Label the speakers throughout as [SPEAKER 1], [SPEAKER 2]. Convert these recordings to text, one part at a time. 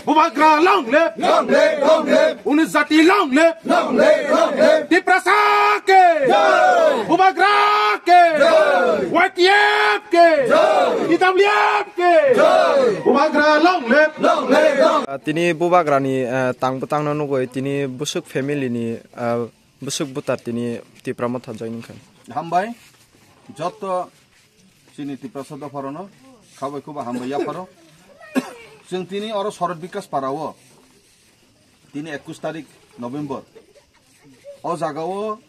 [SPEAKER 1] Bubagra long live, Unizati long live, Tiprasake, Bubagra ke, Watiep ke, Italiap ke, Bubagra long live.
[SPEAKER 2] Tini Bubagrani tangputang nanugoi tini busuk family ni busuk butar tini Tipramotha joining kan.
[SPEAKER 3] Hambai, Joto sini Tiprasada Farono, Kawakuba Hambaya Faro. Sing tini oro Sorot Bikas Parawo. Tini 21 tarik November. O Zagawo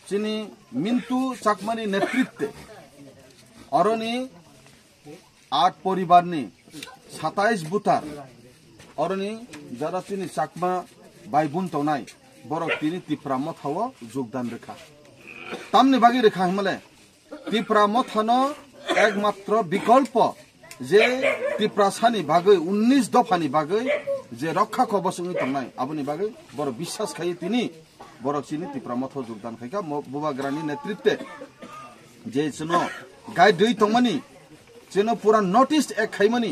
[SPEAKER 3] sini Mintu Chakmani Netritte. Oroni 8 পরিবার ni 27 butar. Oroni jara tini Chakma Baibun tonai. Borok tini Tipramotha যোগদান রেখা তামনি বাগি রেখা হিমালে Tipramotha একমাত্র বিকল্প যে Tiprasani বাগৈ 19 দফানি বাগৈ যে রক্ষা কবচনি তংনাই আবনি বাগৈ বড় বিশ্বাস খাই তিনি বড় চিনি Tipramotha যোগদান খাইকা বুবাগ্রানি নেতৃত্বে যে জনো গাই দুই তংমানি যেন পুরা নটিস এক খাইমানি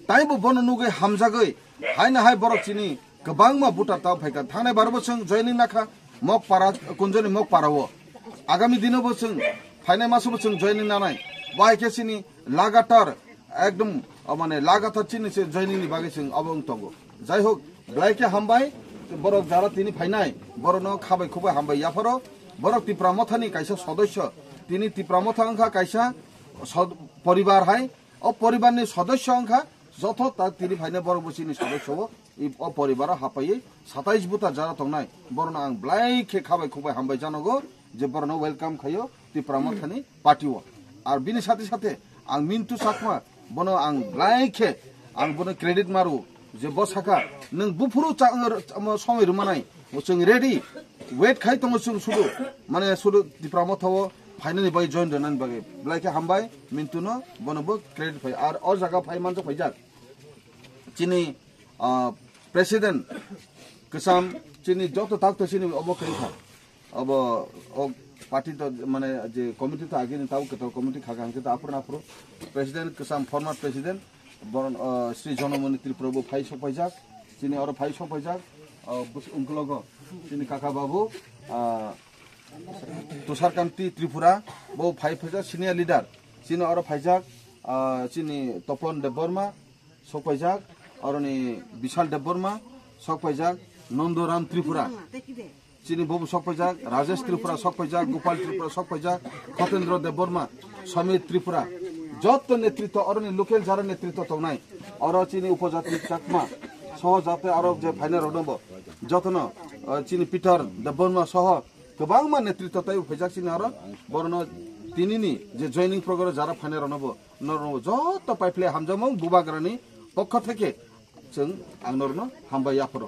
[SPEAKER 3] তাইবো বননুগৈ হামজাগৈ হাইনা হাই বড় চিনি गोबांमा बुटार ताव फायका थांनाय बारबो जों जयनिं नाखा मक पारा कुंजनि मक पारावो आगामी दिनबो जों फाइनाय मासबो जों जयनिं नानाय बायकेसिनि लागातार एकदम माने लागातार चिनि से जयनिंनि बागै जों अबं तंगो जाय होक ब्लाइके हामबाय बरक जारा तिनि फाइनाय बरनो खाबाय खुबाय हामबाय याफरो बरक Tipramothani कायसा सदस्य तिनि Tipramotha अंखा कायसा परिवार हाय अ परिवारनि सदस्य अंखा যত তা তিনি ফাইনে বড় বসিনি সদস্য ও পরিবার হাপাই 27 বুতা যারা তংনাই বরনা আং ব্লাইকে খাবাই খুবাই হামবাই জানাগো যে বরনা ওয়েলকাম খাইও Tipramothani পার্টিও আর বিনি সাথে সাথে আং মিন্টু চাকমা বনো আং ব্লাইকে আং বনো ক্রেডিট মারু যে বসাকা নং বুফুরু সময় রুমানাই जों रेडी वेट खाइ तंग सुदु माने सुदु Tipramotha फाइनाली बाय जॉइन दनान बागे ब्लाइके हामबाय मिन्टुनो बनबो क्रेडिट फाइ आर और जागा फाइ मानजो फाइजाक चिनी प्रेसिडेंट कसम चिनी जत ताक चिनी अब खैखा अब पार्टी तो माने जे कमिटी तो आगे ताव कत कमिटी खागा हमके तो आफर नाफरो प्रेसिडेंट कसम फॉर्मर प्रेसिडेंट बरन श्री जनमणि त्रिपुराबो फाइ सफाइजाक चिनी और फाइ सफाइजाक उनकलग चिनी काका बाबू तुषारकांति त्रिपुरा बो फाइ फैजाक सिनियर लीडर चिनी और फाइजाक चिनी तपन देबबर्मा सफाइजाक और विशाल देबबर्मा सफाइजाक नंदराम त्रिपुरा चिनी बबू सफाइजाक राजेश त्रिपुरा सफाइजाक गोपाल त्रिपुरा सफाइजाक खतेन्द्र देबबर्मा समीर त्रिपुरा যত নেতৃত্ব और लोकल যারা নেতৃত্ব তংনাই और चिनी उपजाति चाकमा सह जाते आरो जे फाइनाल रदबो जतन चिनी पिटार देबबर्मा सह गोबांमा नेतृत्व ताय फैजाक चिनी आरो बरन तिनिनि जे जॉइनिंग प्रग्राम যারা फाइनाल रदबो नरनो যত पाइप्ले हामजामो बुबाग्रानि पक्ष থেকে जों आंनरनो हामबाय याफरो।